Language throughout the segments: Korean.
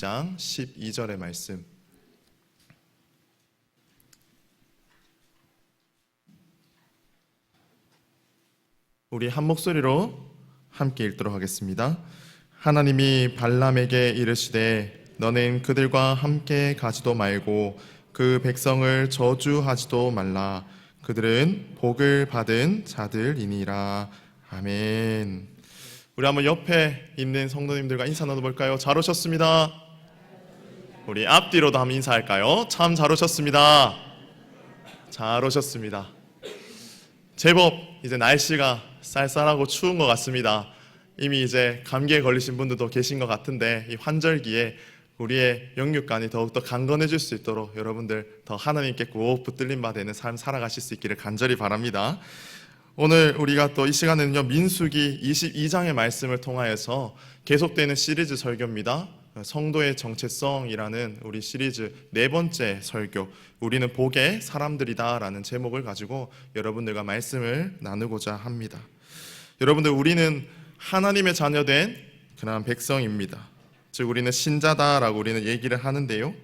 장 12절의 말씀. 우리 한 목소리로 함께 읽도록 하겠습니다. 하나님이 발람에게 이르시되 너는 그들과 함께 가지도 말고 그 백성을 저주하지도 말라. 그들은 복을 받은 자들이니라. 아멘. 우리 한번 옆에 있는 성도님들과 인사 나눠볼까요? 잘 오셨습니다. 우리 앞뒤로도 한번 인사할까요? 참 잘 오셨습니다. 잘 오셨습니다. 제법 이제 날씨가 쌀쌀하고 추운 것 같습니다. 이미 이제 감기에 걸리신 분들도 계신 것 같은데 이 환절기에 우리의 영육간이 더욱더 강건해질 수 있도록 여러분들 더 하나님께 꼭 붙들림 바 되는 삶 살아가실 수 있기를 간절히 바랍니다. 오늘 우리가 또 이 시간에는요, 민수기 22장의 말씀을 통하여서 계속되는 시리즈 설교입니다. 성도의 정체성이라는 우리 시리즈 네 번째 설교, 우리는 복의 사람들이다 라는 제목을 가지고 여러분들과 말씀을 나누고자 합니다. 여러분들, 우리는 하나님의 자녀된 그러한 백성입니다. 즉 우리는 신자다라고 우리는 얘기를 하는데요,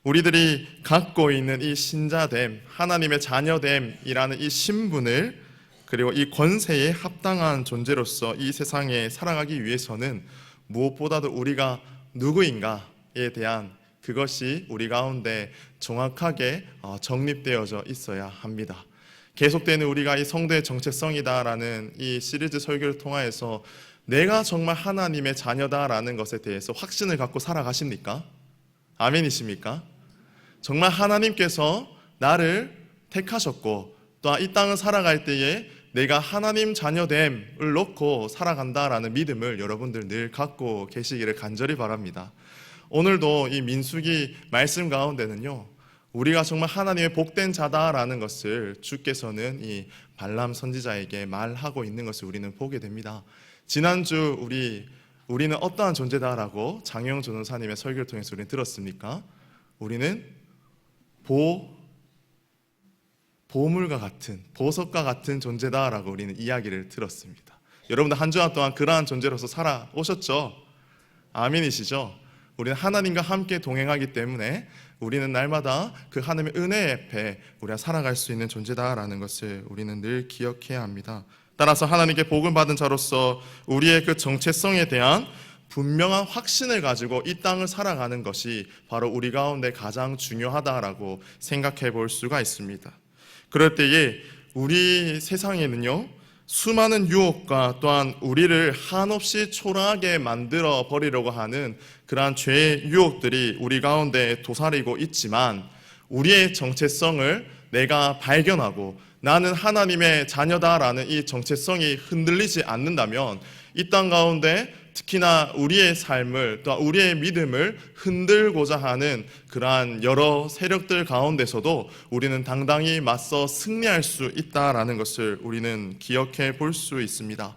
우리들이 갖고 있는 이 신자됨, 하나님의 자녀됨이라는 이 신분을, 그리고 이 권세에 합당한 존재로서 이 세상에 살아가기 위해서는 무엇보다도 우리가 누구인가에 대한 그것이 우리 가운데 정확하게 정립되어져 있어야 합니다. 계속되는 우리가 이 성도의 정체성이다라는 이 시리즈 설교를 통하여서 내가 정말 하나님의 자녀다라는 것에 대해서 확신을 갖고 살아가십니까? 아멘이십니까? 정말 하나님께서 나를 택하셨고 또 이 땅을 살아갈 때에 내가 하나님 자녀됨을 놓고 살아간다라는 믿음을 여러분들 늘 갖고 계시기를 간절히 바랍니다. 오늘도 이 민수기 말씀 가운데는요, 우리가 정말 하나님의 복된 자다라는 것을 주께서는 이 발람 선지자에게 말하고 있는 것을 우리는 보게 됩니다. 지난주 우리는 어떠한 존재다라고 장영 전도사님의 설교를 통해서 우리는 들었습니까? 우리는 보물과 같은, 보석과 같은 존재다라고 우리는 이야기를 들었습니다. 여러분들 한 주간 동안 그러한 존재로서 살아오셨죠? 아멘이시죠? 우리는 하나님과 함께 동행하기 때문에 우리는 날마다 그 하나님의 은혜 앞에 우리가 살아갈 수 있는 존재다라는 것을 우리는 늘 기억해야 합니다. 따라서 하나님께 복을 받은 자로서 우리의 그 정체성에 대한 분명한 확신을 가지고 이 땅을 살아가는 것이 바로 우리 가운데 가장 중요하다라고 생각해 볼 수가 있습니다. 그럴 때에 우리 세상에는요, 수많은 유혹과 또한 우리를 한없이 초라하게 만들어 버리려고 하는 그러한 죄의 유혹들이 우리 가운데 도사리고 있지만, 우리의 정체성을 내가 발견하고 나는 하나님의 자녀다라는 이 정체성이 흔들리지 않는다면 이 땅 가운데 특히나 우리의 삶을, 또 우리의 믿음을 흔들고자 하는 그러한 여러 세력들 가운데서도 우리는 당당히 맞서 승리할 수 있다라는 것을 우리는 기억해 볼 수 있습니다.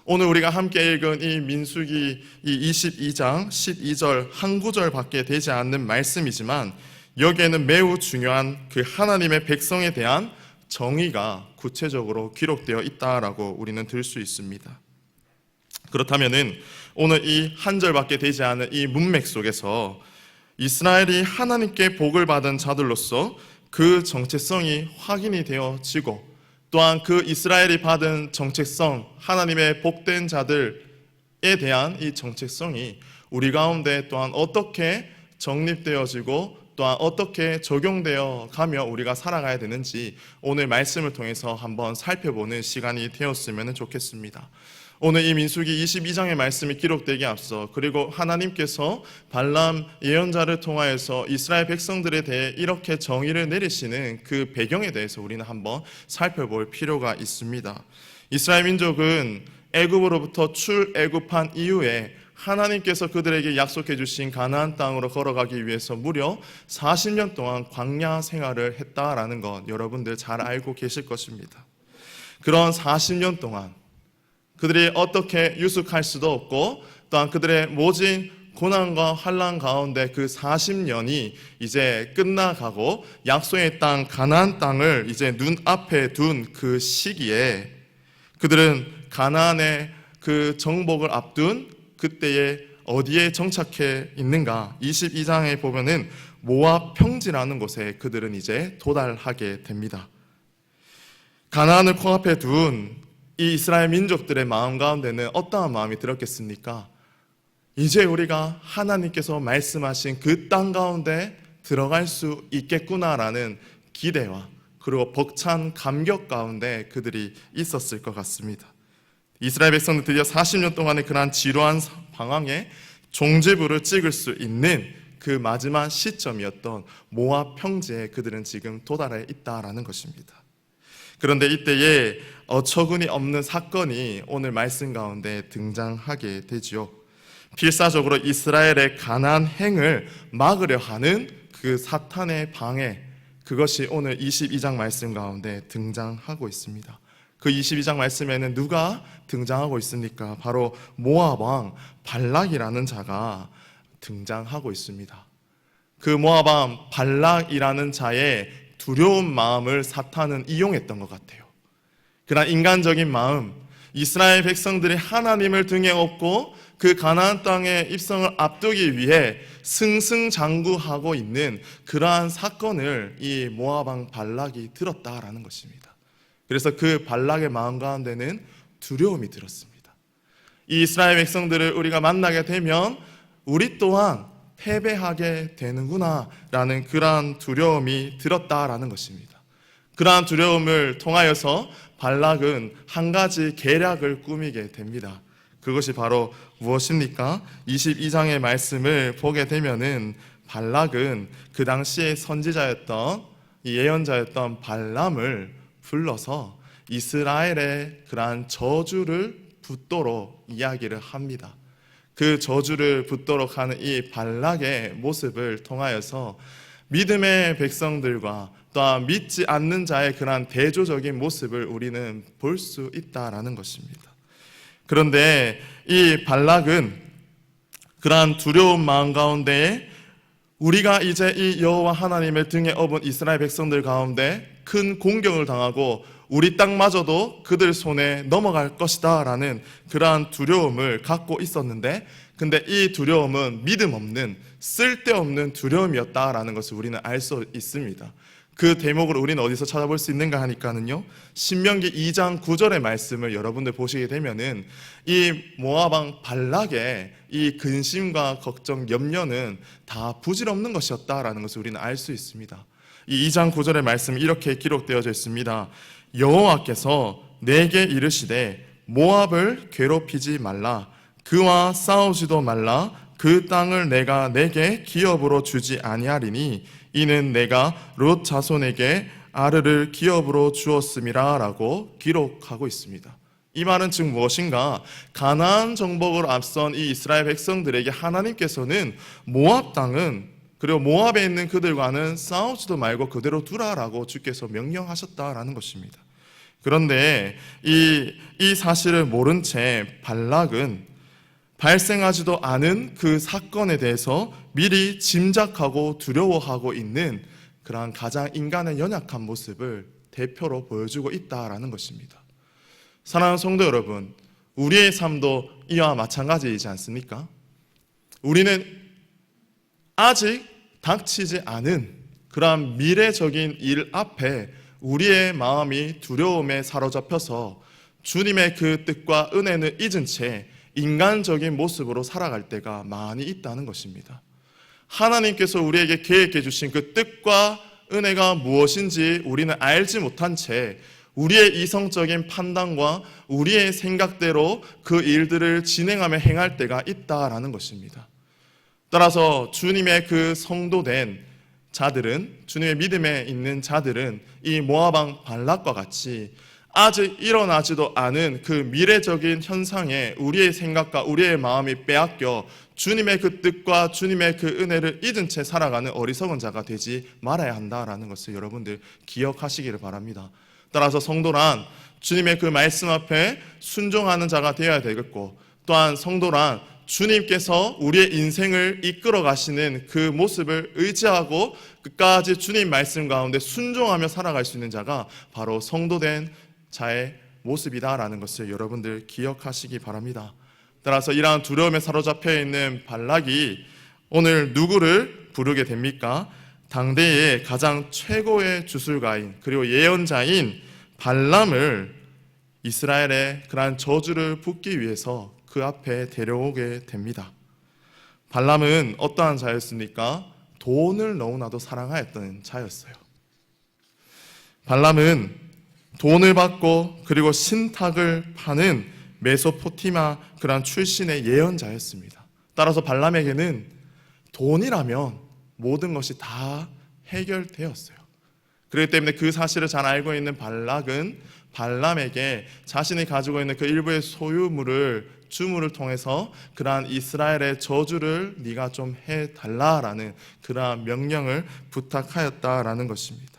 오늘 우리가 함께 읽은 이 민수기 이 22장 12절 한 구절밖에 되지 않는 말씀이지만, 여기에는 매우 중요한 그 하나님의 백성에 대한 정의가 구체적으로 기록되어 있다라고 우리는 들 수 있습니다. 그렇다면은 오늘 이 한 절밖에 되지 않은 이 문맥 속에서 이스라엘이 하나님께 복을 받은 자들로서 그 정체성이 확인이 되어지고, 또한 그 이스라엘이 받은 정체성, 하나님의 복된 자들에 대한 이 정체성이 우리 가운데 또한 어떻게 정립되어지고 또한 어떻게 적용되어 가며 우리가 살아가야 되는지 오늘 말씀을 통해서 한번 살펴보는 시간이 되었으면 좋겠습니다. 오늘 이 민수기 22장의 말씀이 기록되기에 앞서, 그리고 하나님께서 발람 예언자를 통하여서 이스라엘 백성들에 대해 이렇게 정의를 내리시는 그 배경에 대해서 우리는 한번 살펴볼 필요가 있습니다. 이스라엘 민족은 애굽으로부터 출애굽한 이후에 하나님께서 그들에게 약속해 주신 가나안 땅으로 걸어가기 위해서 무려 40년 동안 광야 생활을 했다라는 것 여러분들 잘 알고 계실 것입니다. 그런 40년 동안 그들이 어떻게 유숙할 수도 없고, 또한 그들의 모진 고난과 환난 가운데 그 40년이 이제 끝나가고 약속의 땅 가나안 땅을 이제 눈앞에 둔 그 시기에 그들은 가나안의 그 정복을 앞둔 그때에 어디에 정착해 있는가? 22장에 보면은 모압 평지라는 곳에 그들은 이제 도달하게 됩니다. 가나안을 코앞에 둔 이 이스라엘 민족들의 마음 가운데는 어떠한 마음이 들었겠습니까? 이제 우리가 하나님께서 말씀하신 그 땅 가운데 들어갈 수 있겠구나라는 기대와 그리고 벅찬 감격 가운데 그들이 있었을 것 같습니다. 이스라엘 백성들 드디어 40년 동안의 그러한 지루한 방황에 종지부를 찍을 수 있는 그 마지막 시점이었던 모압 평지에 그들은 지금 도달해 있다라는 것입니다. 그런데 이때에 어처구니 없는 사건이 오늘 말씀 가운데 등장하게 되지요. 필사적으로 이스라엘의 가나안 행을 막으려 하는 그 사탄의 방해, 그것이 오늘 22장 말씀 가운데 등장하고 있습니다. 그 22장 말씀에는 누가 등장하고 있습니까? 바로 모압 왕 발락이라는 자가 등장하고 있습니다. 그 모압 왕 발락이라는 자의 두려운 마음을 사탄은 이용했던 것 같아요. 그러나 인간적인 마음, 이스라엘 백성들이 하나님을 등에 업고 그 가나안 땅의 입성을 앞두기 위해 승승장구하고 있는 그러한 사건을 이 모압 왕 발락이 들었다라는 것입니다. 그래서 그 발락의 마음 가운데는 두려움이 들었습니다. 이 이스라엘 백성들을 우리가 만나게 되면 우리 또한 패배하게 되는구나 라는 그러한 두려움이 들었다라는 것입니다. 그러한 두려움을 통하여서 발락은 한 가지 계략을 꾸미게 됩니다. 그것이 바로 무엇입니까? 22장의 말씀을 보게 되면은 발락은 그 당시에 선지자였던 이 예언자였던 발람을 불러서 이스라엘의 그러한 저주를 붙도록 이야기를 합니다. 그 저주를 붙도록 하는 이 발락의 모습을 통하여서 믿음의 백성들과 또한 믿지 않는 자의 그러한 대조적인 모습을 우리는 볼 수 있다라는 것입니다. 그런데 이 발락은 그러한 두려운 마음 가운데에 우리가 이제 이 여호와 하나님의 등에 업은 이스라엘 백성들 가운데 큰 공경을 당하고 우리 땅마저도 그들 손에 넘어갈 것이다 라는 그러한 두려움을 갖고 있었는데, 근데 이 두려움은 믿음 없는 쓸데없는 두려움이었다라는 것을 우리는 알 수 있습니다. 그 대목을 우리는 어디서 찾아볼 수 있는가 하니까는요, 신명기 2장 9절의 말씀을 여러분들 보시게 되면은 이 모압 왕 발락의 이 근심과 걱정, 염려는 다 부질없는 것이었다라는 것을 우리는 알 수 있습니다. 이 2장 9절의 말씀이 이렇게 기록되어져 있습니다. 여호와께서 내게 이르시되 모압을 괴롭히지 말라, 그와 싸우지도 말라, 그 땅을 내가 내게 기업으로 주지 아니하리니 이는 내가 롯 자손에게 아르를 기업으로 주었음이라 라고 기록하고 있습니다. 이 말은 즉 무엇인가? 가나안 정복을 앞선 이 이스라엘 백성들에게 하나님께서는 모압 땅은, 그리고 모압에 있는 그들과는 싸우지도 말고 그대로 두라라고 주께서 명령하셨다라는 것입니다. 그런데 이 사실을 모른 채 발락은 발생하지도 않은 그 사건에 대해서 미리 짐작하고 두려워하고 있는 그러한 가장 인간의 연약한 모습을 대표로 보여주고 있다라는 것입니다. 사랑하는 성도 여러분, 우리의 삶도 이와 마찬가지이지 않습니까? 우리는 아직 닥치지 않은 그러한 미래적인 일 앞에 우리의 마음이 두려움에 사로잡혀서 주님의 그 뜻과 은혜는 잊은 채 인간적인 모습으로 살아갈 때가 많이 있다는 것입니다. 하나님께서 우리에게 계획해 주신 그 뜻과 은혜가 무엇인지 우리는 알지 못한 채 우리의 이성적인 판단과 우리의 생각대로 그 일들을 진행하며 행할 때가 있다라는 것입니다. 따라서 주님의 그 성도된 자들은, 주님의 믿음에 있는 자들은 이 모압 왕 발락과 같이 아직 일어나지도 않은 그 미래적인 현상에 우리의 생각과 우리의 마음이 빼앗겨 주님의 그 뜻과 주님의 그 은혜를 잊은 채 살아가는 어리석은 자가 되지 말아야 한다라는 것을 여러분들 기억하시기를 바랍니다. 따라서 성도란 주님의 그 말씀 앞에 순종하는 자가 되어야 되겠고, 또한 성도란 주님께서 우리의 인생을 이끌어 가시는 그 모습을 의지하고 끝까지 주님 말씀 가운데 순종하며 살아갈 수 있는 자가 바로 성도된 자의 모습이다라는 것을 여러분들 기억하시기 바랍니다. 따라서 이러한 두려움에 사로잡혀 있는 발락이 오늘 누구를 부르게 됩니까? 당대의 가장 최고의 주술가인 그리고 예언자인 발람을 이스라엘의 그러한 저주를 붓기 위해서 그 앞에 데려오게 됩니다. 발람은 어떠한 자였습니까? 돈을 너무나도 사랑하였던 자였어요. 발람은 돈을 받고 그리고 신탁을 파는 메소포티마 그러한 출신의 예언자였습니다. 따라서 발람에게는 돈이라면 모든 것이 다 해결되었어요. 그렇기 때문에 그 사실을 잘 알고 있는 발락은 발람에게 자신이 가지고 있는 그 일부의 소유물을 주물을 통해서 그러한 이스라엘의 저주를 네가 좀 해달라라는 그러한 명령을 부탁하였다라는 것입니다.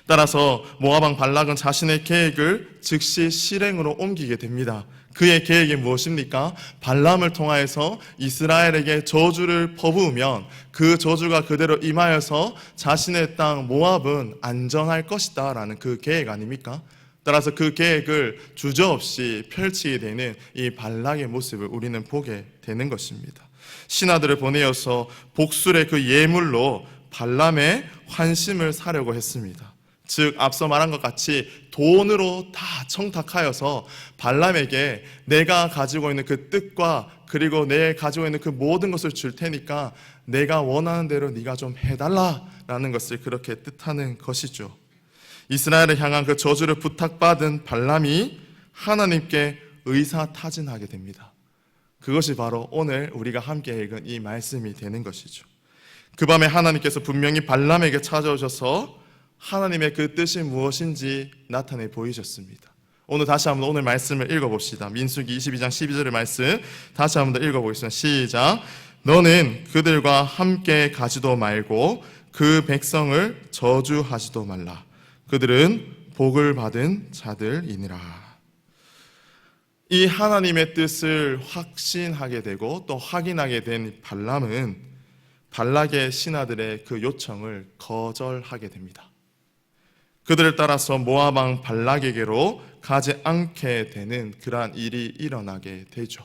따라서 모압 왕 발락은 자신의 계획을 즉시 실행으로 옮기게 됩니다. 그의 계획이 무엇입니까? 발람을 통하여서 이스라엘에게 저주를 퍼부으면 그 저주가 그대로 임하여서 자신의 땅 모압은 안전할 것이다 라는 그 계획 아닙니까? 따라서 그 계획을 주저없이 펼치게 되는 이 발락의 모습을 우리는 보게 되는 것입니다. 신하들을 보내어서 복술의 그 예물로 발람의 환심을 사려고 했습니다. 즉 앞서 말한 것 같이 돈으로 다 청탁하여서 발람에게 내가 가지고 있는 그 뜻과 그리고 내 가지고 있는 그 모든 것을 줄 테니까 내가 원하는 대로 네가 좀 해달라라는 것을 그렇게 뜻하는 것이죠. 이스라엘을 향한 그 저주를 부탁받은 발람이 하나님께 의사타진하게 됩니다. 그것이 바로 오늘 우리가 함께 읽은 이 말씀이 되는 것이죠. 그 밤에 하나님께서 분명히 발람에게 찾아오셔서 하나님의 그 뜻이 무엇인지 나타내 보이셨습니다. 오늘 다시 한번 오늘 말씀을 읽어봅시다. 민수기 22장 12절의 말씀 다시 한번 더 읽어보겠습니다. 시작. 너는 그들과 함께 가지도 말고 그 백성을 저주하지도 말라. 그들은 복을 받은 자들이니라. 이 하나님의 뜻을 확신하게 되고 또 확인하게 된 발람은 발락의 신하들의 그 요청을 거절하게 됩니다. 그들을 따라서 모압 왕 발락에게로 가지 않게 되는 그러한 일이 일어나게 되죠.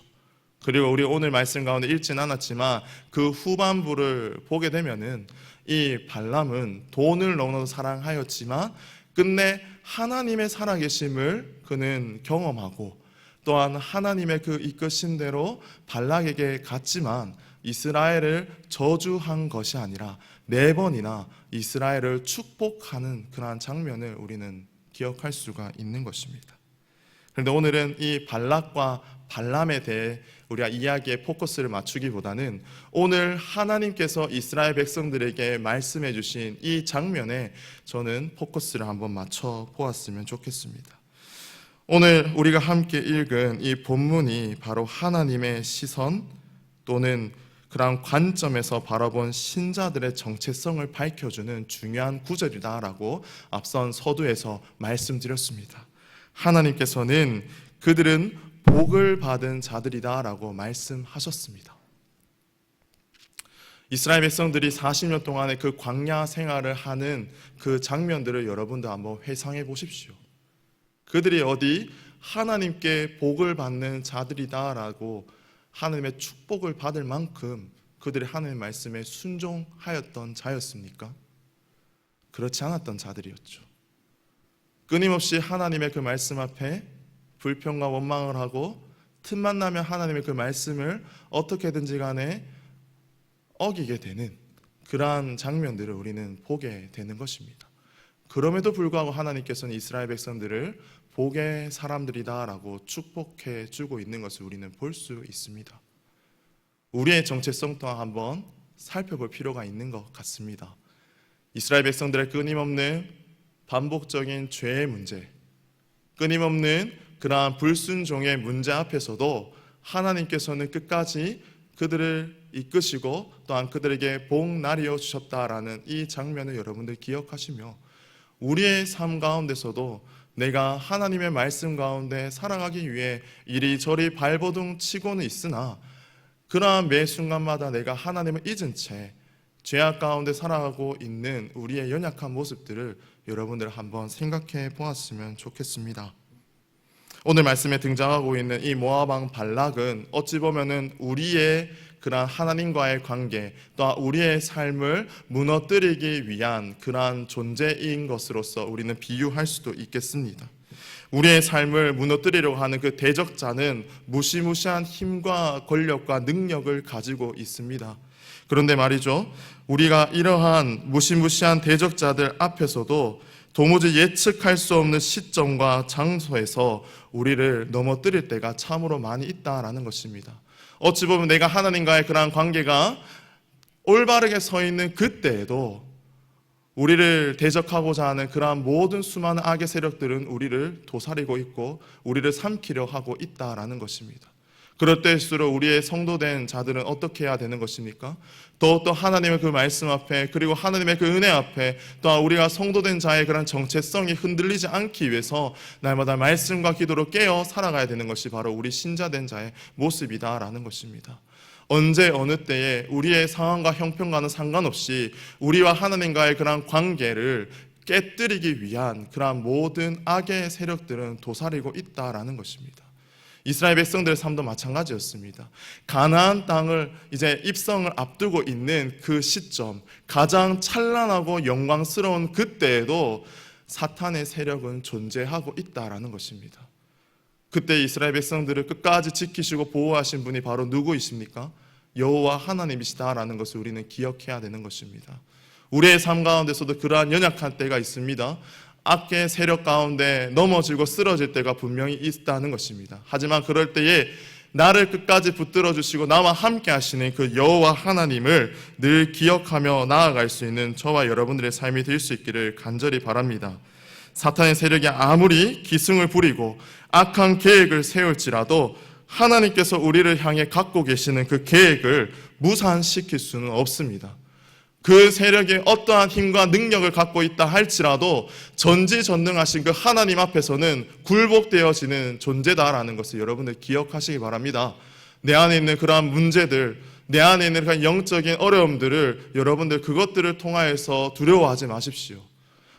그리고 우리 오늘 말씀 가운데 읽진 않았지만 그 후반부를 보게 되면은 이 발람은 돈을 너무나도 사랑하였지만 끝내 하나님의 살아계심을 그는 경험하고 또한 하나님의 그 이끄신 대로 발락에게 갔지만 이스라엘을 저주한 것이 아니라 4번이나 이스라엘을 축복하는 그러한 장면을 우리는 기억할 수가 있는 것입니다. 그런데 오늘은 이 발락과 발람에 대해 우리가 이야기에 포커스를 맞추기보다는 오늘 하나님께서 이스라엘 백성들에게 말씀해 주신 이 장면에 저는 포커스를 한번 맞춰 보았으면 좋겠습니다. 오늘 우리가 함께 읽은 이 본문이 바로 하나님의 시선 또는 그런 관점에서 바라본 신자들의 정체성을 밝혀주는 중요한 구절이다라고 앞선 서두에서 말씀드렸습니다. 하나님께서는 그들은 복을 받은 자들이다라고 말씀하셨습니다. 이스라엘 백성들이 40년 동안의 그 광야 생활을 하는 그 장면들을 여러분도 한번 회상해 보십시오. 그들이 어디 하나님께 복을 받는 자들이다라고 하나님의 축복을 받을 만큼 그들이 하나님의 말씀에 순종하였던 자였습니까? 그렇지 않았던 자들이었죠. 끊임없이 하나님의 그 말씀 앞에 불평과 원망을 하고 틈만 나면 하나님의 그 말씀을 어떻게든지 간에 어기게 되는 그러한 장면들을 우리는 보게 되는 것입니다. 그럼에도 불구하고 하나님께서는 이스라엘 백성들을 복의 사람들이다라고 축복해 주고 있는 것을 우리는 볼 수 있습니다. 우리의 정체성 또한 한번 살펴볼 필요가 있는 것 같습니다. 이스라엘 백성들의 끊임없는 반복적인 죄의 문제, 끊임없는 그러한 불순종의 문제 앞에서도 하나님께서는 끝까지 그들을 이끄시고 또한 그들에게 복 나리어 주셨다라는 이 장면을 여러분들 기억하시며 우리의 삶 가운데서도 내가 하나님의 말씀 가운데 살아가기 위해 이리저리 발버둥 치고는 있으나 그러한 매 순간마다 내가 하나님을 잊은 채 죄악 가운데 살아가고 있는 우리의 연약한 모습들을 여러분들 한번 생각해 보았으면 좋겠습니다. 오늘 말씀에 등장하고 있는 이 모압 왕 발락은 어찌 보면은 우리의 그러한 하나님과의 관계, 또 우리의 삶을 무너뜨리기 위한 그러한 존재인 것으로서 우리는 비유할 수도 있겠습니다. 우리의 삶을 무너뜨리려고 하는 그 대적자는 무시무시한 힘과 권력과 능력을 가지고 있습니다. 그런데 말이죠, 우리가 이러한 무시무시한 대적자들 앞에서도 도무지 예측할 수 없는 시점과 장소에서 우리를 넘어뜨릴 때가 참으로 많이 있다라는 것입니다. 어찌 보면 내가 하나님과의 그러한 관계가 올바르게 서 있는 그때에도 우리를 대적하고자 하는 그러한 모든 수많은 악의 세력들은 우리를 도사리고 있고 우리를 삼키려 하고 있다라는 것입니다. 그럴 때일수록 우리의 성도된 자들은 어떻게 해야 되는 것입니까? 더욱더 하나님의 그 말씀 앞에, 그리고 하나님의 그 은혜 앞에, 또한 우리가 성도된 자의 그런 정체성이 흔들리지 않기 위해서 날마다 말씀과 기도로 깨어 살아가야 되는 것이 바로 우리 신자된 자의 모습이다라는 것입니다. 언제 어느 때에 우리의 상황과 형편과는 상관없이 우리와 하나님과의 그런 관계를 깨뜨리기 위한 그런 모든 악의 세력들은 도사리고 있다라는 것입니다. 이스라엘 백성들의 삶도 마찬가지였습니다. 가나안 땅을 이제 입성을 앞두고 있는 그 시점, 가장 찬란하고 영광스러운 그때에도 사탄의 세력은 존재하고 있다라는 것입니다. 그때 이스라엘 백성들을 끝까지 지키시고 보호하신 분이 바로 누구이십니까? 여호와 하나님이시다라는 것을 우리는 기억해야 되는 것입니다. 우리의 삶 가운데서도 그러한 연약한 때가 있습니다. 악의 세력 가운데 넘어지고 쓰러질 때가 분명히 있다는 것입니다. 하지만 그럴 때에 나를 끝까지 붙들어 주시고 나와 함께 하시는 그 여호와 하나님을 늘 기억하며 나아갈 수 있는 저와 여러분들의 삶이 될 수 있기를 간절히 바랍니다. 사탄의 세력이 아무리 기승을 부리고 악한 계획을 세울지라도 하나님께서 우리를 향해 갖고 계시는 그 계획을 무산시킬 수는 없습니다. 그 세력이 어떠한 힘과 능력을 갖고 있다 할지라도 전지전능하신 그 하나님 앞에서는 굴복되어지는 존재다라는 것을 여러분들 기억하시기 바랍니다. 내 안에 있는 그러한 문제들, 내 안에 있는 그런 영적인 어려움들을 여러분들 그것들을 통하여서 두려워하지 마십시오.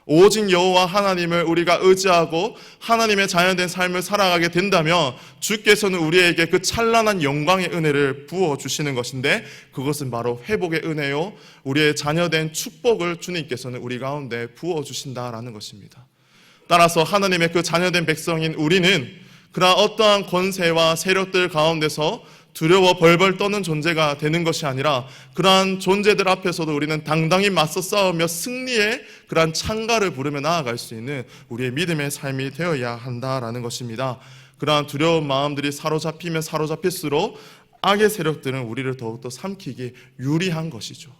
오직 여호와 하나님을 우리가 의지하고 하나님의 자녀된 삶을 살아가게 된다면 주께서는 우리에게 그 찬란한 영광의 은혜를 부어주시는 것인데, 그것은 바로 회복의 은혜요, 우리의 자녀된 축복을 주님께서는 우리 가운데 부어주신다라는 것입니다. 따라서 하나님의 그 자녀된 백성인 우리는 그러한 어떠한 권세와 세력들 가운데서 두려워 벌벌 떠는 존재가 되는 것이 아니라 그러한 존재들 앞에서도 우리는 당당히 맞서 싸우며 승리의 그러한 찬가를 부르며 나아갈 수 있는 우리의 믿음의 삶이 되어야 한다라는 것입니다. 그러한 두려운 마음들이 사로잡히면 사로잡힐수록 악의 세력들은 우리를 더욱더 삼키기 유리한 것이죠.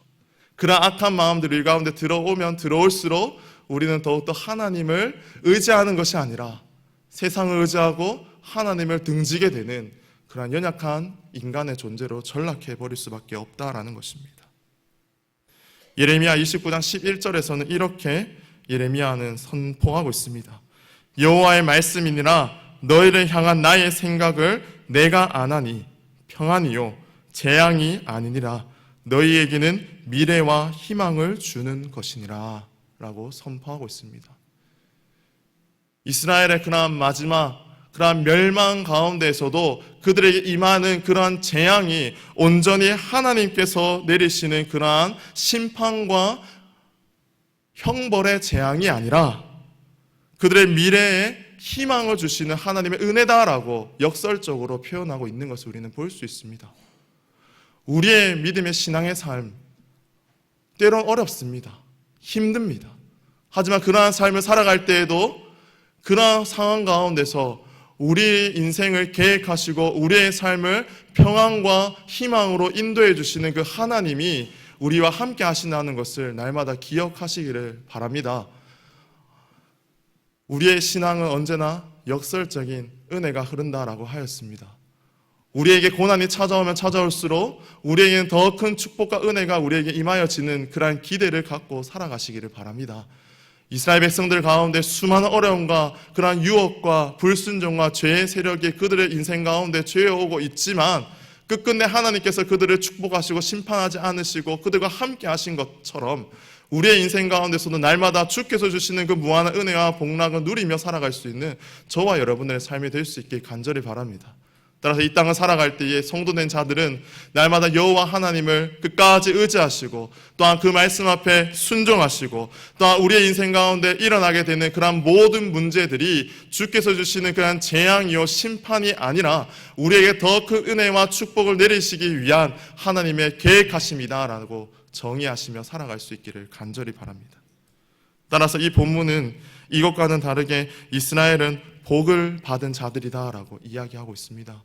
그러한 악한 마음들이 우리 가운데 들어오면 들어올수록 우리는 더욱더 하나님을 의지하는 것이 아니라 세상을 의지하고 하나님을 등지게 되는 그러한 연약한 인간의 존재로 전락해 버릴 수밖에 없다라는 것입니다. 예레미야 29장 11절에서는 이렇게 예레미야는 선포하고 있습니다. 여호와의 말씀이니라 너희를 향한 나의 생각을 내가 아나니 평안이요 재앙이 아니니라 너희에게는 미래와 희망을 주는 것이니라 라고 선포하고 있습니다. 이스라엘의 그러한 마지막 그러한 멸망 가운데에서도 그들에게 임하는 그러한 재앙이 온전히 하나님께서 내리시는 그러한 심판과 형벌의 재앙이 아니라 그들의 미래에 희망을 주시는 하나님의 은혜다라고 역설적으로 표현하고 있는 것을 우리는 볼 수 있습니다. 우리의 믿음의 신앙의 삶, 때론 어렵습니다. 힘듭니다. 하지만 그러한 삶을 살아갈 때에도 그러한 상황 가운데서 우리 인생을 계획하시고 우리의 삶을 평안과 희망으로 인도해 주시는 그 하나님이 우리와 함께 하신다는 것을 날마다 기억하시기를 바랍니다. 우리의 신앙은 언제나 역설적인 은혜가 흐른다라고 하였습니다. 우리에게 고난이 찾아오면 찾아올수록 우리에게는 더 큰 축복과 은혜가 우리에게 임하여지는 그러한 기대를 갖고 살아가시기를 바랍니다. 이스라엘 백성들 가운데 수많은 어려움과 그러한 유혹과 불순종과 죄의 세력이 그들의 인생 가운데 죄어오고 있지만 끝끝내 하나님께서 그들을 축복하시고 심판하지 않으시고 그들과 함께 하신 것처럼 우리의 인생 가운데서도 날마다 주께서 주시는 그 무한한 은혜와 복락을 누리며 살아갈 수 있는 저와 여러분들의 삶이 될 수 있길 간절히 바랍니다. 따라서 이 땅을 살아갈 때에 성도된 자들은 날마다 여호와 하나님을 끝까지 의지하시고 또한 그 말씀 앞에 순종하시고 또한 우리의 인생 가운데 일어나게 되는 그러한 모든 문제들이 주께서 주시는 그러한 재앙이요 심판이 아니라 우리에게 더 큰 은혜와 축복을 내리시기 위한 하나님의 계획하심이다라고 정의하시며 살아갈 수 있기를 간절히 바랍니다. 따라서 이 본문은 이것과는 다르게 이스라엘은 복을 받은 자들이다라고 이야기하고 있습니다.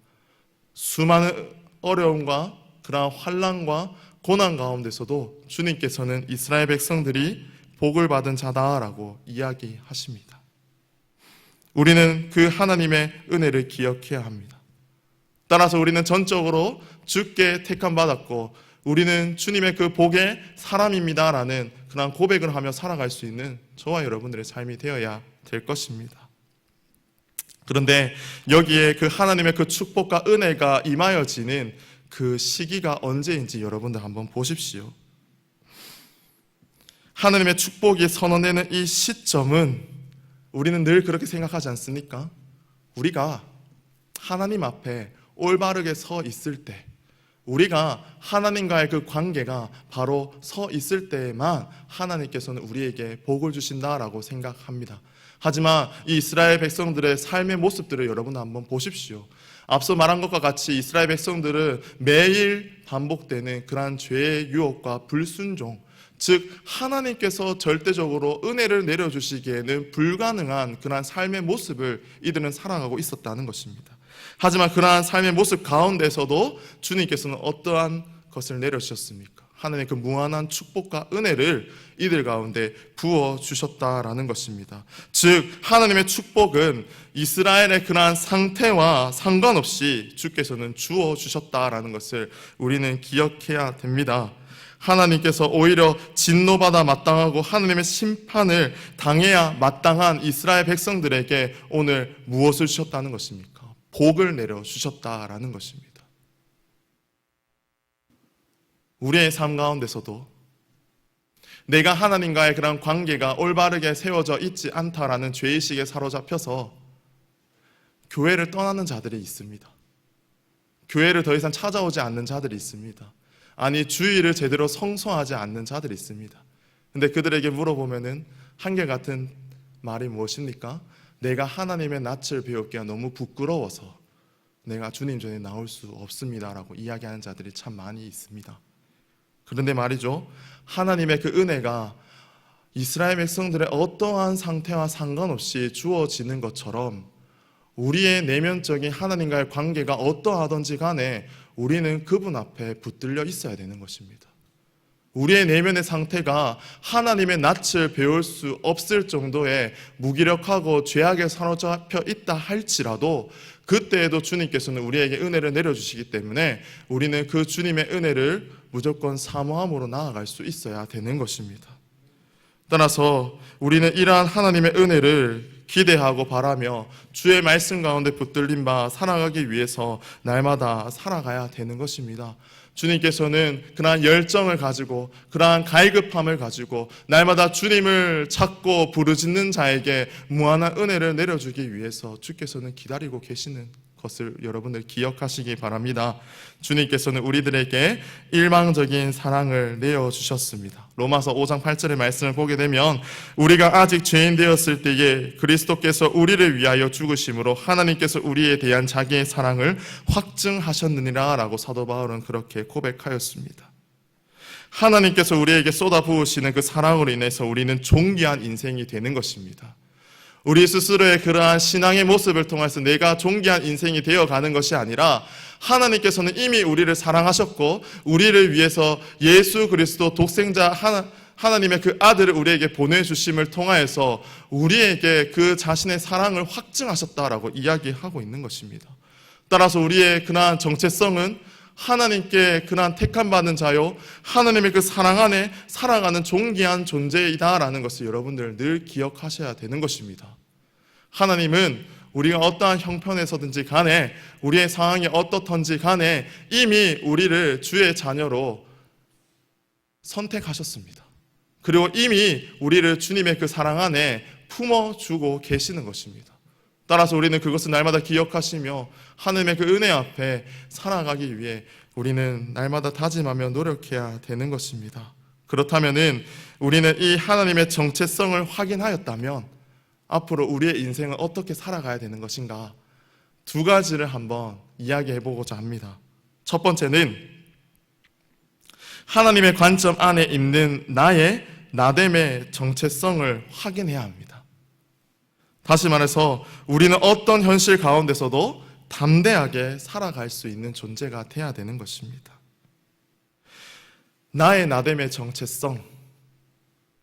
수많은 어려움과 그러한 환난과 고난 가운데서도 주님께서는 이스라엘 백성들이 복을 받은 자다라고 이야기하십니다. 우리는 그 하나님의 은혜를 기억해야 합니다. 따라서 우리는 전적으로 주께 택함 받았고 우리는 주님의 그 복의 사람입니다라는 그런 고백을 하며 살아갈 수 있는 저와 여러분들의 삶이 되어야 될 것입니다. 그런데 여기에 그 하나님의 그 축복과 은혜가 임하여지는 그 시기가 언제인지 여러분들 한번 보십시오. 하나님의 축복이 선언되는 이 시점은 우리는 늘 그렇게 생각하지 않습니까? 우리가 하나님 앞에 올바르게 서 있을 때, 우리가 하나님과의 그 관계가 바로 서 있을 때에만 하나님께서는 우리에게 복을 주신다라고 생각합니다. 하지만 이 이스라엘 백성들의 삶의 모습들을 여러분 한번 보십시오. 앞서 말한 것과 같이 이스라엘 백성들은 매일 반복되는 그러한 죄의 유혹과 불순종, 즉 하나님께서 절대적으로 은혜를 내려주시기에는 불가능한 그러한 삶의 모습을 이들은 살아가고 있었다는 것입니다. 하지만 그러한 삶의 모습 가운데서도 주님께서는 어떠한 것을 내려주셨습니까? 하나님의 그 무한한 축복과 은혜를 이들 가운데 부어주셨다라는 것입니다. 즉 하나님의 축복은 이스라엘의 그러한 상태와 상관없이 주께서는 주어주셨다라는 것을 우리는 기억해야 됩니다. 하나님께서 오히려 진노받아 마땅하고 하나님의 심판을 당해야 마땅한 이스라엘 백성들에게 오늘 무엇을 주셨다는 것입니까? 복을 내려주셨다라는 것입니다. 우리의 삶 가운데서도 내가 하나님과의 그런 관계가 올바르게 세워져 있지 않다라는 죄의식에 사로잡혀서 교회를 떠나는 자들이 있습니다. 교회를 더 이상 찾아오지 않는 자들이 있습니다. 아니 주일을 제대로 성수하지 않는 자들이 있습니다. 근데 그들에게 물어보면은 한결같은 말이 무엇입니까? 내가 하나님의 낯을 배우기가 너무 부끄러워서 내가 주님 전에 나올 수 없습니다라고 이야기하는 자들이 참 많이 있습니다. 그런데 말이죠, 하나님의 그 은혜가 이스라엘 백성들의 어떠한 상태와 상관없이 주어지는 것처럼 우리의 내면적인 하나님과의 관계가 어떠하든지 간에 우리는 그분 앞에 붙들려 있어야 되는 것입니다. 우리의 내면의 상태가 하나님의 낯을 배울 수 없을 정도의 무기력하고 죄악에 사로잡혀 있다 할지라도 그때에도 주님께서는 우리에게 은혜를 내려주시기 때문에 우리는 그 주님의 은혜를 무조건 사모함으로 나아갈 수 있어야 되는 것입니다. 따라서 우리는 이러한 하나님의 은혜를 기대하고 바라며 주의 말씀 가운데 붙들린 바 살아가기 위해서 날마다 살아가야 되는 것입니다. 주님께서는 그러한 열정을 가지고 그러한 갈급함을 가지고 날마다 주님을 찾고 부르짖는 자에게 무한한 은혜를 내려주기 위해서 주께서는 기다리고 계시는 것을 여러분들 기억하시기 바랍니다. 주님께서는 우리들에게 일방적인 사랑을 내어주셨습니다. 로마서 5장 8절의 말씀을 보게 되면 우리가 아직 죄인 되었을 때에 그리스도께서 우리를 위하여 죽으심으로 하나님께서 우리에 대한 자기의 사랑을 확증하셨느니라 라고 사도 바울은 그렇게 고백하였습니다. 하나님께서 우리에게 쏟아부으시는 그 사랑으로 인해서 우리는 존귀한 인생이 되는 것입니다. 우리 스스로의 그러한 신앙의 모습을 통해서 내가 존귀한 인생이 되어가는 것이 아니라 하나님께서는 이미 우리를 사랑하셨고 우리를 위해서 예수 그리스도 독생자 하나님의 그 아들을 우리에게 보내주심을 통하여서 우리에게 그 자신의 사랑을 확증하셨다라고 이야기하고 있는 것입니다. 따라서 우리의 그러한 정체성은 하나님께 그러한 택함받은 자요 하나님의 그 사랑 안에 살아가는 존귀한 존재이다라는 것을 여러분들 늘 기억하셔야 되는 것입니다. 하나님은 우리가 어떠한 형편에서든지 간에 우리의 상황이 어떻든지 간에 이미 우리를 주의 자녀로 선택하셨습니다. 그리고 이미 우리를 주님의 그 사랑 안에 품어주고 계시는 것입니다. 따라서 우리는 그것을 날마다 기억하시며 하나님의 그 은혜 앞에 살아가기 위해 우리는 날마다 다짐하며 노력해야 되는 것입니다. 그렇다면은 우리는 이 하나님의 정체성을 확인하였다면 앞으로 우리의 인생은 어떻게 살아가야 되는 것인가? 두 가지를 한번 이야기해 보고자 합니다. 첫 번째는 하나님의 관점 안에 있는 나의 나됨의 정체성을 확인해야 합니다. 다시 말해서 우리는 어떤 현실 가운데서도 담대하게 살아갈 수 있는 존재가 되어야 되는 것입니다. 나의 나됨의 정체성,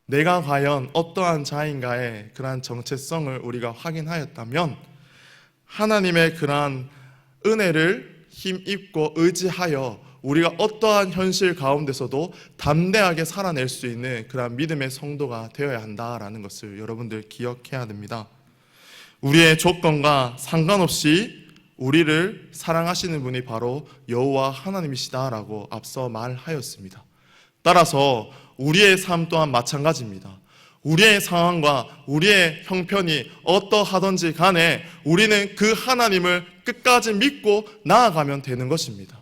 내가 과연 어떠한 자인가의 그러한 정체성을 우리가 확인하였다면 하나님의 그러한 은혜를 힘입고 의지하여 우리가 어떠한 현실 가운데서도 담대하게 살아낼 수 있는 그러한 믿음의 성도가 되어야 한다라는 것을 여러분들 기억해야 됩니다. 우리의 조건과 상관없이 우리를 사랑하시는 분이 바로 여호와 하나님이시다라고 앞서 말하였습니다. 따라서 우리의 삶 또한 마찬가지입니다. 우리의 상황과 우리의 형편이 어떠하든지 간에 우리는 그 하나님을 끝까지 믿고 나아가면 되는 것입니다.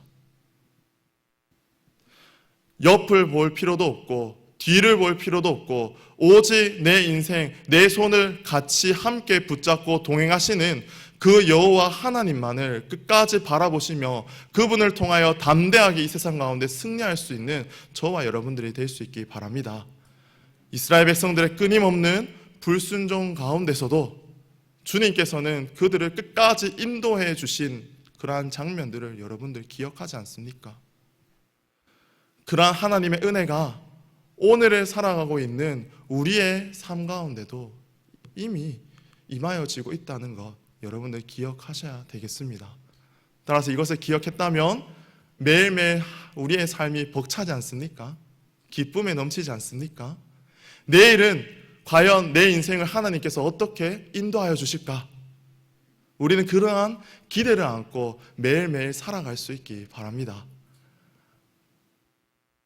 옆을 볼 필요도 없고 뒤를 볼 필요도 없고 오직 내 인생, 내 손을 같이 함께 붙잡고 동행하시는 그 여호와 하나님만을 끝까지 바라보시며 그분을 통하여 담대하게 이 세상 가운데 승리할 수 있는 저와 여러분들이 될 수 있기 바랍니다. 이스라엘 백성들의 끊임없는 불순종 가운데서도 주님께서는 그들을 끝까지 인도해 주신 그러한 장면들을 여러분들 기억하지 않습니까? 그러한 하나님의 은혜가 오늘을 살아가고 있는 우리의 삶 가운데도 이미 임하여지고 있다는 것 여러분들 기억하셔야 되겠습니다. 따라서 이것을 기억했다면 매일매일 우리의 삶이 벅차지 않습니까? 기쁨에 넘치지 않습니까? 내일은 과연 내 인생을 하나님께서 어떻게 인도하여 주실까? 우리는 그러한 기대를 안고 매일매일 살아갈 수 있기 바랍니다.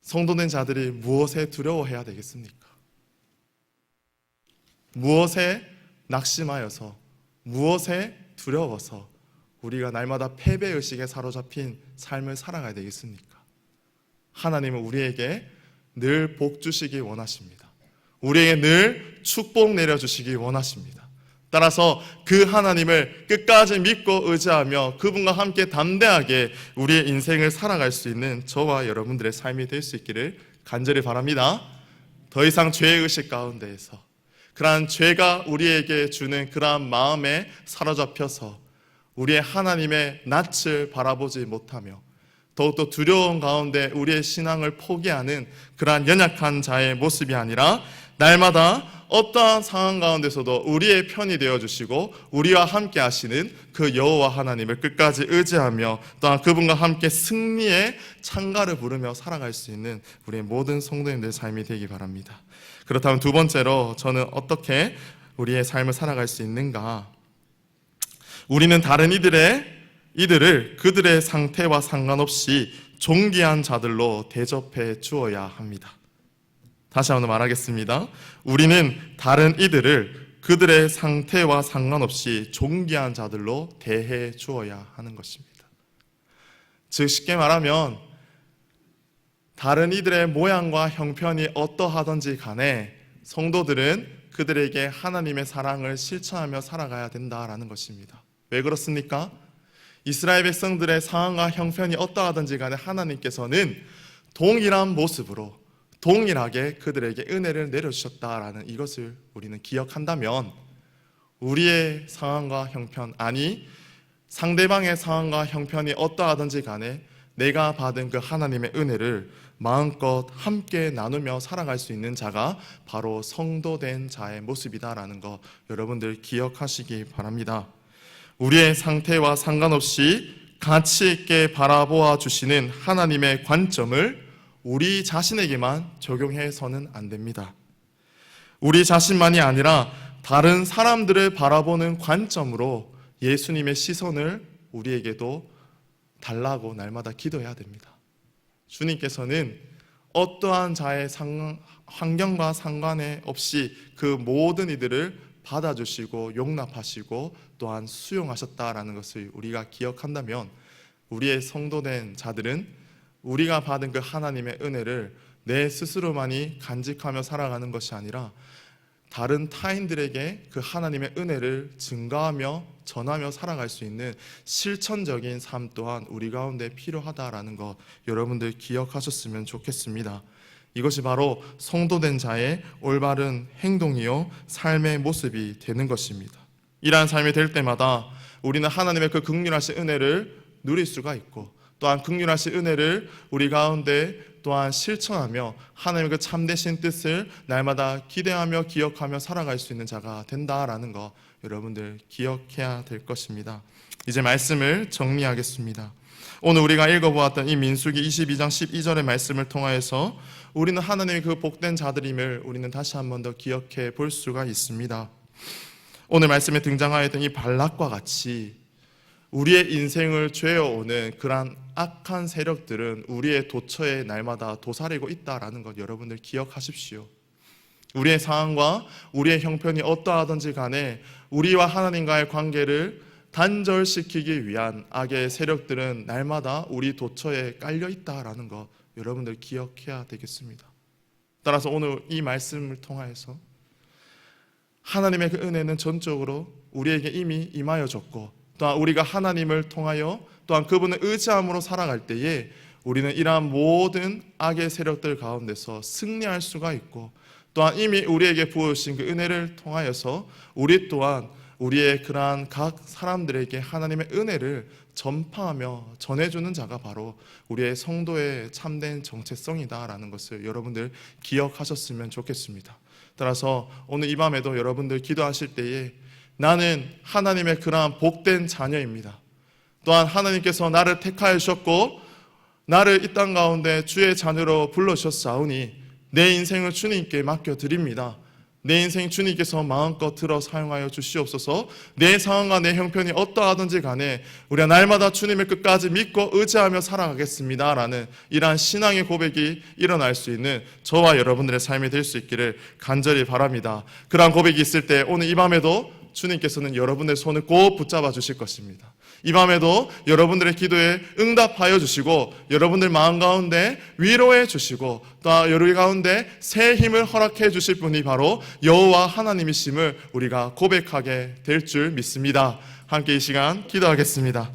성도된 자들이 무엇에 두려워해야 되겠습니까? 무엇에 낙심하여서 무엇에 두려워서 우리가 날마다 패배의식에 사로잡힌 삶을 살아가야 되겠습니까? 하나님은 우리에게 늘 복 주시기 원하십니다. 우리에게 늘 축복 내려주시기 원하십니다. 따라서 그 하나님을 끝까지 믿고 의지하며 그분과 함께 담대하게 우리의 인생을 살아갈 수 있는 저와 여러분들의 삶이 될 수 있기를 간절히 바랍니다. 더 이상 죄의식 가운데에서 그러한 죄가 우리에게 주는 그러한 마음에 사로잡혀서 우리의 하나님의 낯을 바라보지 못하며 더욱더 두려운 가운데 우리의 신앙을 포기하는 그러한 연약한 자의 모습이 아니라 날마다 어떠한 상황 가운데서도 우리의 편이 되어주시고 우리와 함께 하시는 그 여호와 하나님을 끝까지 의지하며 또한 그분과 함께 승리의 찬가를 부르며 살아갈 수 있는 우리의 모든 성도님들의 삶이 되기 바랍니다. 그렇다면 두 번째로 저는 어떻게 우리의 삶을 살아갈 수 있는가? 우리는 다른 이들을 그들의 상태와 상관없이 존귀한 자들로 대접해 주어야 합니다. 다시 한번 말하겠습니다. 우리는 다른 이들을 그들의 상태와 상관없이 존귀한 자들로 대해 주어야 하는 것입니다. 즉 쉽게 말하면 다른 이들의 모양과 형편이 어떠하든지 간에 성도들은 그들에게 하나님의 사랑을 실천하며 살아가야 된다라는 것입니다. 왜 그렇습니까? 이스라엘 백성들의 상황과 형편이 어떠하든지 간에 하나님께서는 동일한 모습으로 동일하게 그들에게 은혜를 내려주셨다라는 이것을 우리는 기억한다면 우리의 상황과 형편, 아니 상대방의 상황과 형편이 어떠하든지 간에 내가 받은 그 하나님의 은혜를 마음껏 함께 나누며 살아갈 수 있는 자가 바로 성도된 자의 모습이다라는 거 여러분들 기억하시기 바랍니다. 우리의 상태와 상관없이 가치 있게 바라보아 주시는 하나님의 관점을 우리 자신에게만 적용해서는 안 됩니다. 우리 자신만이 아니라 다른 사람들을 바라보는 관점으로 예수님의 시선을 우리에게도 달라고 날마다 기도해야 됩니다. 주님께서는 어떠한 자의 환경과 상관에 없이 그 모든 이들을 받아주시고 용납하시고 또한 수용하셨다라는 것을 우리가 기억한다면 우리의 성도된 자들은 우리가 받은 그 하나님의 은혜를 내 스스로만이 간직하며 살아가는 것이 아니라 다른 타인들에게 그 하나님의 은혜를 증가하며 전하며 살아갈 수 있는 실천적인 삶 또한 우리 가운데 필요하다라는 것 여러분들 기억하셨으면 좋겠습니다. 이것이 바로 성도된 자의 올바른 행동이요 삶의 모습이 되는 것입니다. 이러한 삶이 될 때마다 우리는 하나님의 그 긍휼하신 은혜를 누릴 수가 있고 또한 긍휼하신 은혜를 우리 가운데 또한 실천하며 하나님의 그 참되신 뜻을 날마다 기대하며 기억하며 살아갈 수 있는 자가 된다라는 거 여러분들 기억해야 될 것입니다. 이제 말씀을 정리하겠습니다. 오늘 우리가 읽어보았던 이 민수기 22장 12절의 말씀을 통하여서 우리는 하나님의 그 복된 자들임을 우리는 다시 한 번 더 기억해 볼 수가 있습니다. 오늘 말씀에 등장하였던 이 발락과 같이 우리의 인생을 죄어오는 그러한 악한 세력들은 우리의 도처에 날마다 도사리고 있다라는 것 여러분들 기억하십시오. 우리의 상황과 우리의 형편이 어떠하든지 간에 우리와 하나님과의 관계를 단절시키기 위한 악의 세력들은 날마다 우리 도처에 깔려 있다라는 것 여러분들 기억해야 되겠습니다. 따라서 오늘 이 말씀을 통하여서 하나님의 그 은혜는 전적으로 우리에게 이미 임하여졌고 또한 우리가 하나님을 통하여 또한 그분을 의지함으로 살아갈 때에 우리는 이러한 모든 악의 세력들 가운데서 승리할 수가 있고 또한 이미 우리에게 부어주신 그 은혜를 통하여서 우리 또한 우리의 그러한 각 사람들에게 하나님의 은혜를 전파하며 전해주는 자가 바로 우리의 성도의 참된 정체성이다라는 것을 여러분들 기억하셨으면 좋겠습니다. 따라서 오늘 이 밤에도 여러분들 기도하실 때에 나는 하나님의 그러한 복된 자녀입니다. 또한 하나님께서 나를 택하여 주셨고 나를 이 땅 가운데 주의 자녀로 불러주셨사오니 내 인생을 주님께 맡겨드립니다. 내 인생 주님께서 마음껏 들어 사용하여 주시옵소서. 내 상황과 내 형편이 어떠하든지 간에 우리가 날마다 주님을 끝까지 믿고 의지하며 살아가겠습니다 라는 이러한 신앙의 고백이 일어날 수 있는 저와 여러분들의 삶이 될 수 있기를 간절히 바랍니다. 그러한 고백이 있을 때 오늘 이 밤에도 주님께서는 여러분의 손을 꼭 붙잡아 주실 것입니다. 이 밤에도 여러분들의 기도에 응답하여 주시고 여러분들 마음 가운데 위로해 주시고 또 여러분 가운데 새 힘을 허락해 주실 분이 바로 여호와 하나님이심을 우리가 고백하게 될 줄 믿습니다. 함께 이 시간 기도하겠습니다.